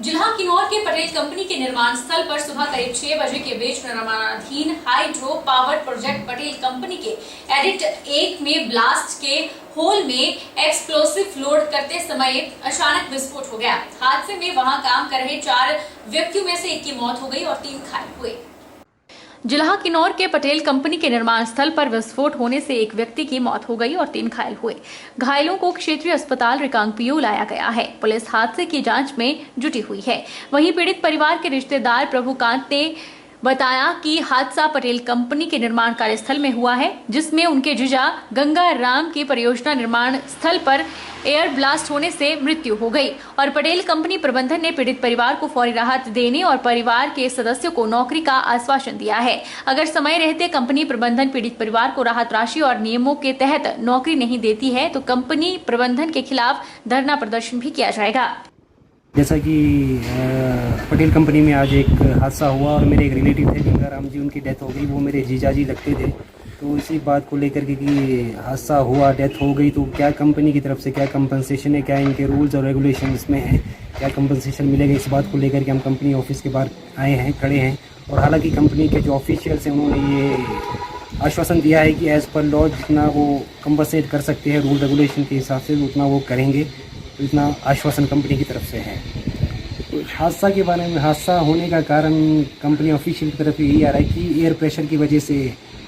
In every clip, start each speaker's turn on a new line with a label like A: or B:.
A: जिला किन्नौर के पटेल कंपनी के निर्माण स्थल पर सुबह करीब 6 बजे के बीच निर्माणाधीन hydro power project Patel company के एडिट 1 में ब्लास्ट के होल में एक्सप्लोसिव लोड करते समय अचानक विस्फोट हो गया। हादसे में वहां काम कर रहे 4 व्यक्तियों में से 1 की मौत हो गई और 3 घायल हुए। जिला किन्नौर के पटेल कंपनी के निर्माण स्थल पर विस्फोट होने से 1 व्यक्ति की मौत हो गई और 3 घायल हुए। घायलों को क्षेत्रीय अस्पताल रिकांगपिओ लाया गया है। पुलिस हादसे की जांच में जुटी हुई है। वहीं पीड़ित परिवार के रिश्तेदार प्रभुकांत ने बताया कि हादसा पटेल कंपनी के निर्माण कार्यस्थल में हुआ है, जिसमें उनके जीजा गंगा राम की परियोजना निर्माण स्थल पर एयर ब्लास्ट होने से मृत्यु हो गई और पटेल कंपनी प्रबंधन ने पीड़ित परिवार को फौरी राहत देने और परिवार के सदस्यों को नौकरी का आश्वासन दिया है। अगर समय रहते कंपनी प्रबंधन पीड़ित परिवार को राहत राशि और नियमों के तहत नौकरी नहीं देती है तो कंपनी प्रबंधन के खिलाफ धरना प्रदर्शन भी किया जाएगा।
B: जैसा कि पटेल कंपनी में आज एक हादसा हुआ और मेरे एक रिलेटिव थे गंगा राम जी, उनकी डेथ हो गई। वो मेरे जीजा जी लगते थे। तो इसी बात को लेकर के कि हादसा हुआ, डेथ हो गई, तो क्या कंपनी की तरफ से क्या कंपनसेशन है, क्या इनके रूल्स और रेगुलेशन इसमें हैं, क्या कंपनसेशन मिलेगा, इस बात को लेकर के हम कंपनी ऑफिस के बाहर आए हैं, खड़े हैं। और हालांकि कंपनी के जो ऑफिशियल्स हैं उन्होंने ये आश्वासन दिया है कि एज़ पर लॉ जितना वो कंपनसेट कर सकते हैं रूल रेगुलेशन के हिसाब से उतना वो करेंगे। तो इतना आश्वासन कंपनी की तरफ से है। तो हादसा के बारे में, हादसा होने का कारण कंपनी ऑफिशियल की तरफ यही आ रहा है कि एयर प्रेशर की वजह से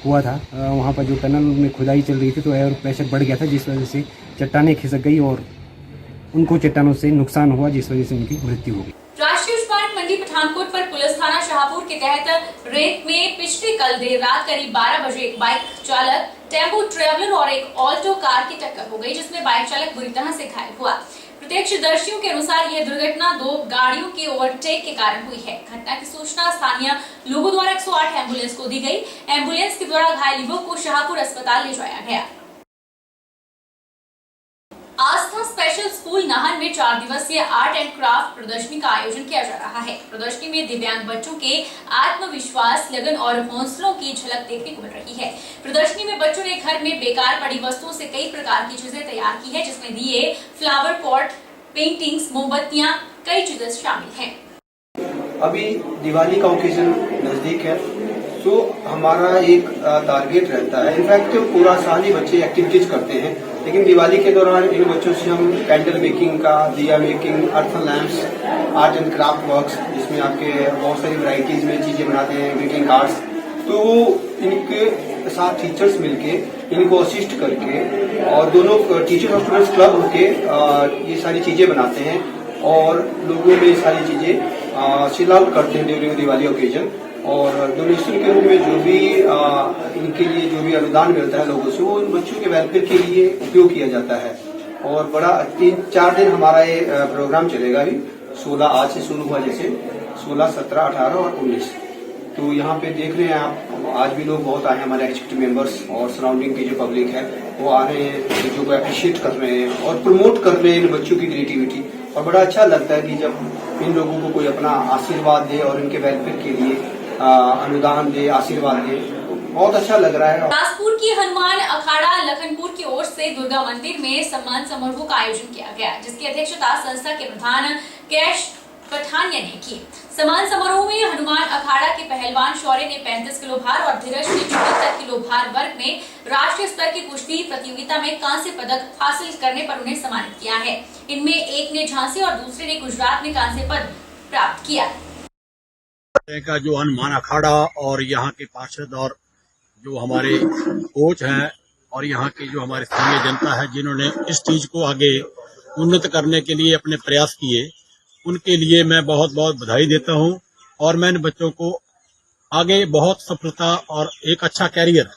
B: हुआ था। वहाँ पर जो टनल में खुदाई चल रही थी तो एयर प्रेशर बढ़ गया था, जिस वजह से चट्टानें खिसक गई और उनको चट्टानों से नुकसान हुआ, जिस वजह से उनकी मृत्यु हो गई।
A: राष्ट्रीय उच्च मार्ग मंडी पठानकोट पर पुलिस थाना शाहपुर के तहत रेत में पिछले कल देर रात करीब 12 बजे एक बाइक चालक, टेम्पो ट्रेवलर और एक ऑल्टो कार की टक्कर हो गई, जिसमें बाइक चालक बुरी तरह से घायल हुआ। प्रत्यक्षदर्शियों के अनुसार यह दुर्घटना 2 गाड़ियों के ओवरटेक के कारण हुई है। घटना की सूचना स्थानीय लोगों द्वारा 108 एम्बुलेंस को दी गई। एम्बुलेंस के द्वारा घायल युवक को शाहपुर अस्पताल ले जाया गया। आस्था स्पेशल स्कूल नाहन में 4 दिवसीय आर्ट एंड क्राफ्ट प्रदर्शनी का आयोजन किया जा रहा है। प्रदर्शनी में दिव्यांग बच्चों के आत्मविश्वास, लगन और हौसलों की झलक देखने को मिल रही है। प्रदर्शनी में बच्चों ने घर में बेकार पड़ी वस्तुओं से कई प्रकार की चीजें तैयार की है, जिसमें दिए, फ्लावर पॉट, पेंटिंग्स, मोमबत्तियां, कई चीजें शामिल हैं।
C: अभी दिवाली का ओकेजन नजदीक है, तो हमारा एक टारगेट रहता है। इनफैक्ट पूरा साल ही बच्चे एक्टिविटीज करते हैं, लेकिन दिवाली के दौरान इन बच्चों से हम कैंडल मेकिंग का, दिया making, earth lamps, art and craft works, जिसमें आपके बहुत सारी वैरायटीज में चीजें बनाते हैं, ग्रीटिंग कार्ड्स, तो इनके साथ टीचर्स मिलके इनको असिस्ट करके और दोनों टीचर और स्टूडेंट्स क्लब होके ये सारी चीजें बनाते हैं और लोगों में ये सारी चीजें सेल आउट करते हैं ड्यूरिंग दिवाली ओकेजन। और डोनेशन के रूप में जो भी इनके लिए जो भी अनुदान मिलता है लोगों से, वो इन बच्चों के वेलफेयर के लिए उपयोग किया जाता है। और बड़ा 3-4 दिन हमारा ये प्रोग्राम चलेगा। अभी 16 आज से शुरू हुआ, जैसे 16, 17, 18 और 19। तो यहाँ पे देख रहे हैं आप, आज भी लोग बहुत आए हैं, हमारे एग्जीक्यूटिव मेंबर्स और सराउंडिंग की जो पब्लिक है वो आ रहे हैं, बच्चों को अप्रिशिएट कर रहे हैं और प्रमोट कर रहे हैं इन बच्चों की क्रिएटिविटी। और बड़ा अच्छा लगता है कि जब इन लोगों को कोई अपना आशीर्वाद दे और इनके वेलफेयर के लिए अनुदान दे, आशीर्वाद दे, तो बहुत अच्छा लग रहा है।
A: बिलासपुर की हनुमान अखाड़ा लखनपुर की ओर से दुर्गा मंदिर में सम्मान समारोह का आयोजन किया गया, जिसकी अध्यक्षता संस्था के प्रधान कैश पठानिया ने की। सम्मान समारोह में हनुमान अखाड़ा के पहलवान शौर्य ने 35 किलो भार और धीरज ने 74 किलो भार वर्ग में राष्ट्रीय स्तर की कुश्ती प्रतियोगिता में कांस्य पदक हासिल करने पर उन्हें सम्मानित किया है। इनमें एक ने झांसी और दूसरे ने गुजरात में कांस्य पद प्राप्त किया।
D: का जो हनुमान अखाड़ा और यहाँ के पार्षद और जो हमारे कोच हैं और यहाँ की जो हमारे स्थानीय जनता है, जिन्होंने इस चीज को आगे उन्नत करने के लिए अपने प्रयास किए, उनके लिए मैं बहुत बहुत बधाई देता हूँ। और मैं इन बच्चों को आगे बहुत सफलता और एक अच्छा कैरियर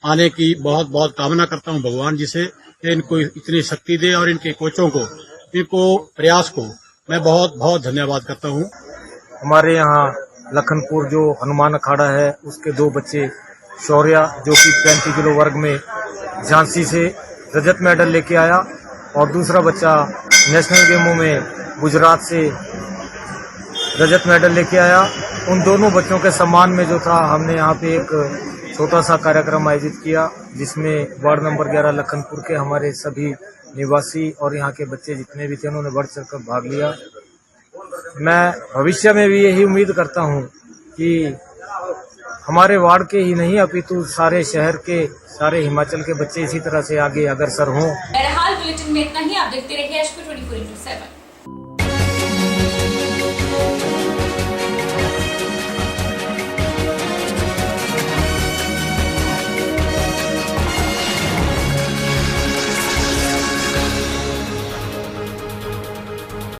D: आने की बहुत बहुत कामना करता हूँ भगवान जी से, इनको इतनी शक्ति दे और इनके कोचों को, इनको प्रयास को मैं बहुत बहुत धन्यवाद करता हूँ।
E: हमारे यहाँ लखनपुर जो हनुमान अखाड़ा है, उसके 2 बच्चे, शौर्य जो कि 35 किलो वर्ग में झांसी से रजत मेडल लेके आया और दूसरा बच्चा नेशनल गेमों में गुजरात से रजत मेडल लेके आया। उन दोनों बच्चों के सम्मान में जो था, हमने यहाँ पे एक छोटा सा कार्यक्रम आयोजित किया, जिसमें वार्ड नंबर 11 लखनपुर के हमारे सभी निवासी और यहाँ के बच्चे जितने भी थे, उन्होंने बढ़ चढ़कर भाग लिया। मैं भविष्य में भी यही उम्मीद करता हूं कि हमारे वार्ड के ही नहीं अपितु सारे शहर के, सारे हिमाचल के बच्चे इसी तरह से आगे अग्रसर हों।
A: बहरहाल बुलेटिन में इतना ही। आप देखते रहिए HQ 24/7।